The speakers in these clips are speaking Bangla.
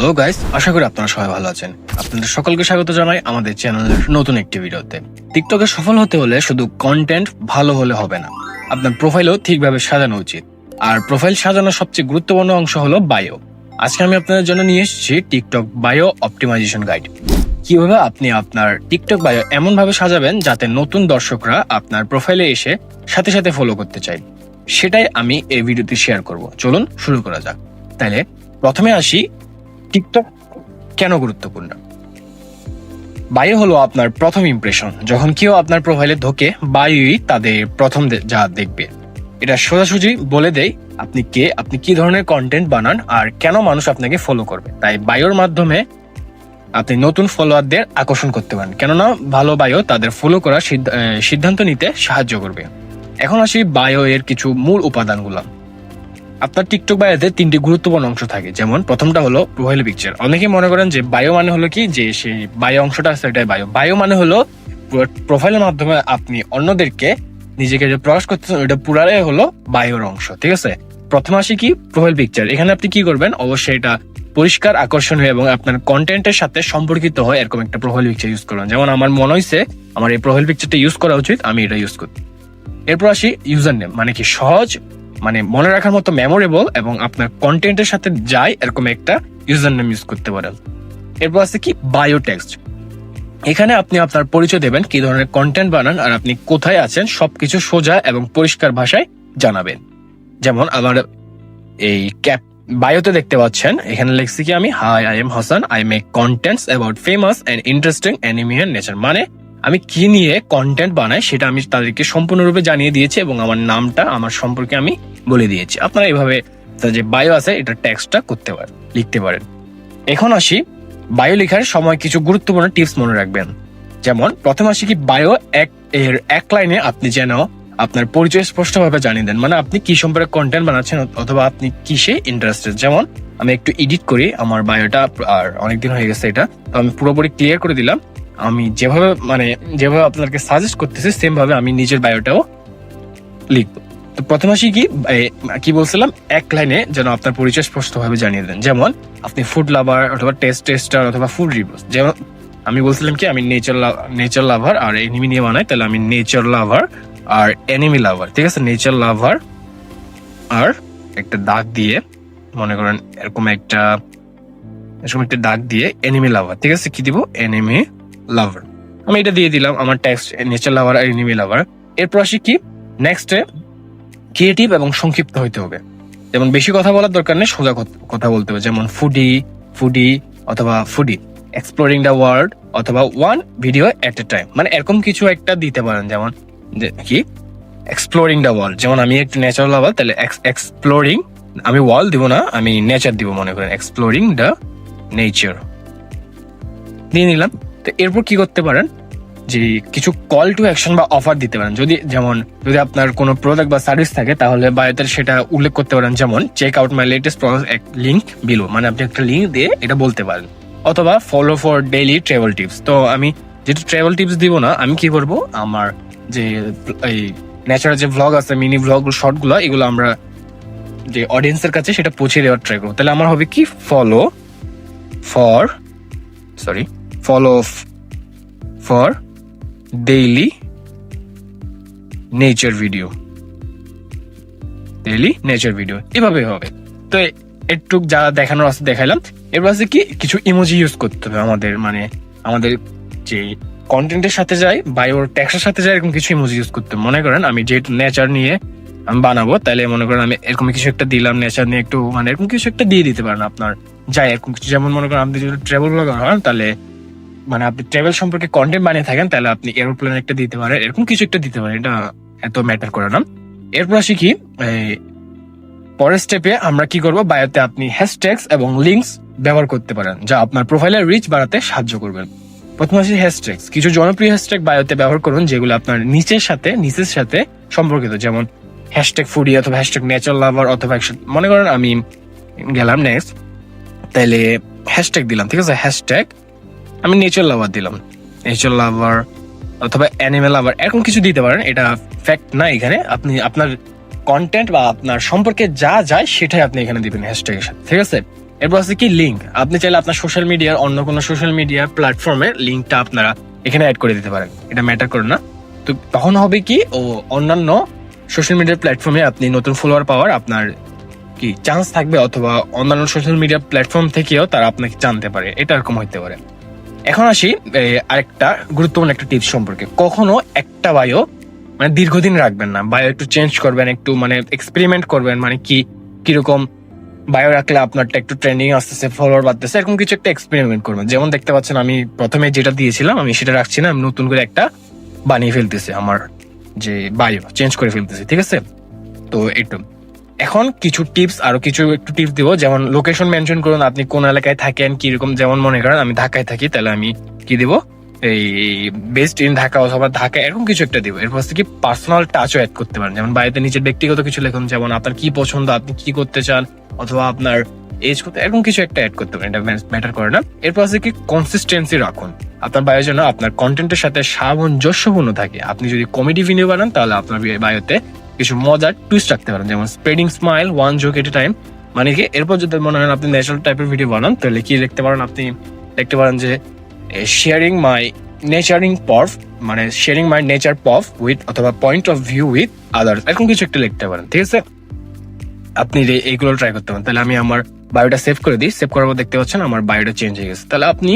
হ্যালো গাইস, আশা করি আপনারা সবাই ভালো আছেন। আপনাদের সকলকে স্বাগত জানাই আমাদের চ্যানেলের নতুন একটি ভিডিওতে। টিকটকে সফল হতে হলে শুধু কন্টেন্ট ভালো হলে হবে না, আপনার প্রোফাইলও ঠিকভাবে সাজানো উচিত। আর প্রোফাইল সাজানোর সবচেয়ে গুরুত্বপূর্ণ অংশ হলো বায়ো। আজকে আমি আপনাদের জন্য নিয়ে এসেছি টিকটক বায়ো অপটিমাইজেশন গাইড। কিভাবে আপনি আপনার টিকটক বায়ো এমন ভাবে সাজাবেন যাতে নতুন দর্শকরা আপনার প্রোফাইলে এসে সাথে সাথে ফলো করতে চায়, সেটাই আমি এই ভিডিওতে শেয়ার করব। চলুন শুরু করা যাক। তাহলে প্রথমে আসি, টিকটক কেন গুরুত্বপূর্ণ। বায়ো হলো আপনার প্রথম ইমপ্রেশন। যখন কেউ আপনার প্রোফাইলে ঢোকে, বায়োই তাদের প্রথম যা দেখবে। এটা সোজাসুজি বলে দেয় আপনি কে, আপনি কি ধরনের কন্টেন্ট বানান, আর কেন মানুষ আপনাকে ফলো করবে। তাই বায়োর মাধ্যমে আপনি নতুন ফলোয়ারদের আকর্ষণ করতে পারেন, কেননা ভালো বায়ো তাদের ফলো করার সিদ্ধান্ত নিতে সাহায্য করবে। এখন আসি বায়ো এর কিছু মূল উপাদানগুলো। আপনার টিকটক বায়োতে তিনটি গুরুত্বপূর্ণ অংশ থাকে। যেমন প্রথমটা হলো প্রোফাইল পিকচার। অনেকে মনে করেন যে বায়ো মানে হলো কি, যে সেই বায়ো অংশটা আছে এটাই বায়ো। বায়ো মানে হলো প্রোফাইলের মাধ্যমে আপনি অন্যদেরকে নিজেকে যে প্রকাশ করতেছেন, ওইটা পুরাটাই হলো বায়োর অংশ। ঠিক আছে, প্রথম আসি কি প্রোফাইল পিকচার। এখানে আপনি কি করবেন, অবশ্যই এটা পরিষ্কার, আকর্ষণীয় এবং আপনার কন্টেন্টের সাথে সম্পর্কিত হয় এরকম একটা প্রোফাইল পিকচার ইউজ করবেন। যেমন আমার মনে হয়েছে আমার এই প্রোফাইল পিকচারটা ইউজ করা উচিত, আমি এটা ইউজ করি। এরপর আসি ইউজার নেম, মানে কি সহজ, মানে মনে রাখার মতো মেমোরেবল এবং আপনার কন্টেন্টের সাথে যায় এরকম একটা ইউজার নেম ইউজ করতে পারেন। এরপর আছে কি বায়ো টেক্সট। এখানে আপনি আপনার পরিচয় দেবেন, কি ধরনের কন্টেন্ট বানান আর আপনি কোথায় আছেন সবকিছু সোজা এবং পরিষ্কার ভাষায় জানাবেন। যেমন আমার এই ক্যাপ বায়োতে দেখতে পাচ্ছেন, এখানে লিখছি কি আমি, hi I am Hasan, I make contents about famous and interesting anime and nature. মানে আমি কি নিয়ে কন্টেন্ট বানাই সেটা আমি তাদেরকে সম্পূর্ণরূপে জানিয়ে দিয়েছি এবং আমার নামটা, আমার সম্পর্কে আমি বলে দিয়েছি। আপনারা এইভাবে যে বায়ো আছে এটা টেক্সটটা করতে পারেন, লিখতে পারেন। এখন আসি বায়ো লেখার সময় কিছু গুরুত্বপূর্ণ টিপস মনে রাখবেন। যেমন প্রথম আসি কি বায়ো এক লাইনে আপনি যেন আপনার পরিচয় স্পষ্টভাবে জানিয়ে দেন, মানে আপনি কি সম্পর্কে কন্টেন্ট বানাচ্ছেন অথবা আপনি কিসে ইন্টারেস্টেড। যেমন আমি একটু এডিট করি আমার বায়োটা, আর অনেকদিন হয়ে গেছে এটা, তো আমি পুরোপুরি ক্লিয়ার করে দিলাম। আমি যেভাবে আপনাকে সাজেস্ট করতেছি সেম ভাবে আমি নিজের বায়োটাও লিখবো। তো প্রথম আসি কি বলছিলাম, এক লাইনে যেন আপনার পরিচয় স্পষ্টভাবে জানিয়ে দেন। যেমন আপনি ফুড লাভার অথবা টেস্টার অথবা ফুড রিভিউস। যেমন আমি বলছিলাম কি আমি নেচার লাভার আর এনিমি নিয়ে বানাই, তাহলে আমি নেচার লাভার আর এনিমি লাভার। ঠিক আছে, নেচার লাভার আর একটা দাগ দিয়ে, মনে করেন এরকম একটা দাগ দিয়ে এনিমি লাভার। ঠিক আছে, কি দিব, এনিমি লাভার। আমি এটা দিয়ে দিলাম আমার টেক্সট, নেচার লাভার আর এনিমি লাভার। এরপর আসি কি নেক্সটে ক্রিয়েটিভ এবং সংক্ষিপ্ত হইতে হবে। যেমন বেশি কথা বলার দরকার নেই, সোজা কথা বলতে হবে। যেমন ফুডি অথবা ফুডি, এক্সপ্লোরিং দ্য ওয়ার্ল্ড অথবা ওয়ান ভিডিও এট এ টাইম, মানে এরকম কিছু একটা দিতে পারেন। যেমন কি এক্সপ্লোরিং দ্য ওয়ার্ল্ড, যেমন আমি একটু নেচার লাভার, তাহলে এক্সপ্লোরিং, আমি ওয়ার্ল্ড দিব না, আমি নেচার দিব, মনে করেন এক্সপ্লোরিং দ্য নেচার দিয়ে নিলাম। তো এরপর কি করতে পারেন, যে কিছু কল টু অ্যাকশন বা অফার দিতে পারেন। যদি আপনার কোনো প্রোডাক্ট বা সার্ভিস থাকে তাহলে বায়োতে সেটা উল্লেখ করতে পারেন। যেমন check out my latest product link below, মানে আপনি একটা লিঙ্ক দিয়ে এটা বলতে পারেন। অথবা follow for daily travel tips. তো আমি যেহেতু ট্রাভেল টিপস দিব না, আমি কি করব, আমার যে এই ন্যাচারাল যে ভ্লগ আছে, মিনি ভ্লগ শর্ট গুলো, এগুলো আমরা যে অডিয়েন্সের কাছে সেটা পৌঁছে দেওয়ার ট্রাই করবো। তাহলে আমার হবে কি follow for daily nature video, এভাবে হবে। তো একটু যা দেখানোর আছে দেখাইলাম। এবার আছে কি কিছু ইমোজি ইউজ করতে হবে আমাদের যে কন্টেন্টের সাথে যায়, বায়োর টেক্সটের সাথে যায়, এরকম কিছু ইমোজি ইউজ করতে হবে। মনে করেন আমি যেহেতু নেচার নিয়ে আমি বানাবো, তাহলে মনে করেন আমি এরকম কিছু একটা দিলাম, নেচার নিয়ে একটু, মানে এরকম কিছু একটা দিয়ে দিতে পারেন আপনার যায় এরকম কিছু। যেমন মনে করেন আপনি যদি ট্রাভেল ব্লগার হন, তাহলে মানে আপনি ট্রাভেল সম্পর্কে কন্টেন্ট বানিয়ে থাকেন, তাহলে আপনি এরোপ্লেন একটা দিতে পারেন, এরকম কিছু একটা দিতে পারেন, এটা এত ম্যাটার করে না। এরপর আসি কি পরের স্টেপে আমরা কি করব, বায়োতে আপনি হ্যাশট্যাগস এবং লিঙ্কস ব্যবহার করতে পারেন, যা আপনার প্রোফাইলের রিচ বাড়াতে সাহায্য করবেন। প্রথম আসি হ্যাশট্যাগস। কিছু জনপ্রিয় হ্যাশট্যাগ বায়োতে ব্যবহার করুন যেগুলো আপনার নিচের সাথে সম্পর্কিত। যেমন হ্যাশট্যাগ ফুডি অথবা হ্যাশট্যাগ নেচার লাভার অথবা মনে করেন আমি গেলাম নেক্সট, তাহলে হ্যাশট্যাগ দিলাম। ঠিক আছে, হ্যাশট্যাগ আমি নেচার লাভার দিলাম, নেচার লাভার অথবা অ্যানিমেল লাভার, এরকম কিছু দিতে পারেন। এটা ফ্যাক্ট না, এখানে আপনি আপনার কন্টেন্ট বা আপনার সম্পর্কে যা যায় সেটাই আপনি এখানে দিবেন হ্যাশট্যাগের সাথে। ঠিক আছে, এরপর আছে কি লিঙ্ক। আপনি চাইলে আপনার সোশ্যাল মিডিয়ার অন্য কোনো সোশ্যাল মিডিয়া প্ল্যাটফর্মে লিঙ্কটা আপনারা এখানে অ্যাড করে দিতে পারেন, এটা ম্যাটার করে না। তো তখন হবে কি, ও অন্যান্য সোশ্যাল মিডিয়া প্ল্যাটফর্মে আপনি নতুন ফলোয়ার পাওয়ার আপনার কি চান্স থাকবে, অথবা অন্যান্য সোশ্যাল মিডিয়া প্ল্যাটফর্ম থেকেও তারা আপনাকে জানতে পারে, এটা এরকম হইতে পারে। এখন আসি আরেকটা গুরুত্বপূর্ণ একটা টিপস সম্পর্কে। কখনো একটা বায়ো মানে দীর্ঘদিন রাখবেন না, বায়ো একটু চেঞ্জ করবেন, একটু মানে এক্সপেরিমেন্ট করবেন, মানে কিরকম বায়ো রাখলে আপনারটা একটু ট্রেন্ডিং আসতেছে, ফলোয়ার বাড়তেছে, এরকম কিছু একটা এক্সপেরিমেন্ট করবেন। যেমন দেখতে পাচ্ছেন আমি প্রথমে যেটা দিয়েছিলাম আমি সেটা রাখছি না, আমি নতুন করে একটা বানিয়ে ফেলতেছি, আমার যে বায়ো চেঞ্জ করে ফেলতেছি, ঠিক আছে। তো একটু এখন কিছু টিপস, আরো কিছু একটু টিপস দিব। যেমন লোকেশন মেনশন করুন, আপনি কোন এলাকায় থাকেন, কিরকম। যেমন মনে করেন আমি ঢাকায় থাকি, তাহলে আমি কি দিব, এই বেস্ট ইন ঢাকা অথবা ঢাকা, এরকম কিছু একটা দিব। এরপর কি পার্সোনাল টাচও অ্যাড করতে পারেন, যেমন বাড়িতে নিজের ব্যক্তিগত কিছু লিখুন, যেমন আপনার কি পছন্দ, আপনি কি করতে চান, অথবা আপনার এজ করতে, এরকম কিছু একটা অ্যাড করতে পারেন, এটা ম্যাটার করে না। এরপর আছে কি কনসিস্টেন্সি রাখুন, আপনার বায়োর জন্য আপনার কন্টেন্টের সাথে সামঞ্জস্যপূর্ণ থাকে। আপনি যদি কমেডি ভিডিও বানান তাহলে আপনার বায়োতে কিছু মজার টুইস্ট রাখতে পারেন, যেমন স্প্রেডিং স্মাইল ওয়ান জোক এট এ টাইম। মানে কি, এরপর যদি মনে হয় আপনি ন্যাচারাল টাইপের ভিডিও বানান, তাহলে কি লিখতে পারেন, আপনি লিখতে পারেন যে শেয়ারিং মাই নেচারিং পফ, মানে শেয়ারিং মাই নেচার পফ উইথ, অথবা point of view with others, এরকম কিছু একটা লিখতে পারেন, ঠিক আছে। আপনি এইগুলো ট্রাই করতে পারেন। তাহলে আমি আমার বায়োটা সেভ করে দিই, সেভ করার পর দেখতে পাচ্ছেন আমার বায়োটা চেঞ্জ হয়ে গেছে। তাহলে আপনি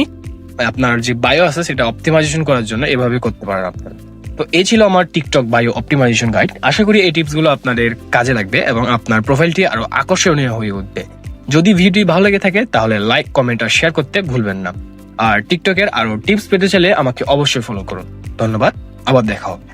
আপনার যে বায়ো আছে সেটা অপটিমাইজেশন করার জন্য এভাবে করতে পারেন আপনারা। তো এই ছিল আমার টিকটক বায়ো অপটিমাইজেশন গাইড। আশা করি এই টিপস গুলো আপনাদের কাজে লাগবে এবং আপনার প্রোফাইলটি আরো আকর্ষণীয় হয়ে উঠবে। যদি ভিডিওটি ভালো লেগে থাকে তাহলে লাইক, কমেন্ট আর শেয়ার করতে ভুলবেন না। আর টিকটকের আরো টিপস পেতে চাইলে আমাকে অবশ্যই ফলো করুন। ধন্যবাদ, আবার দেখা হবে।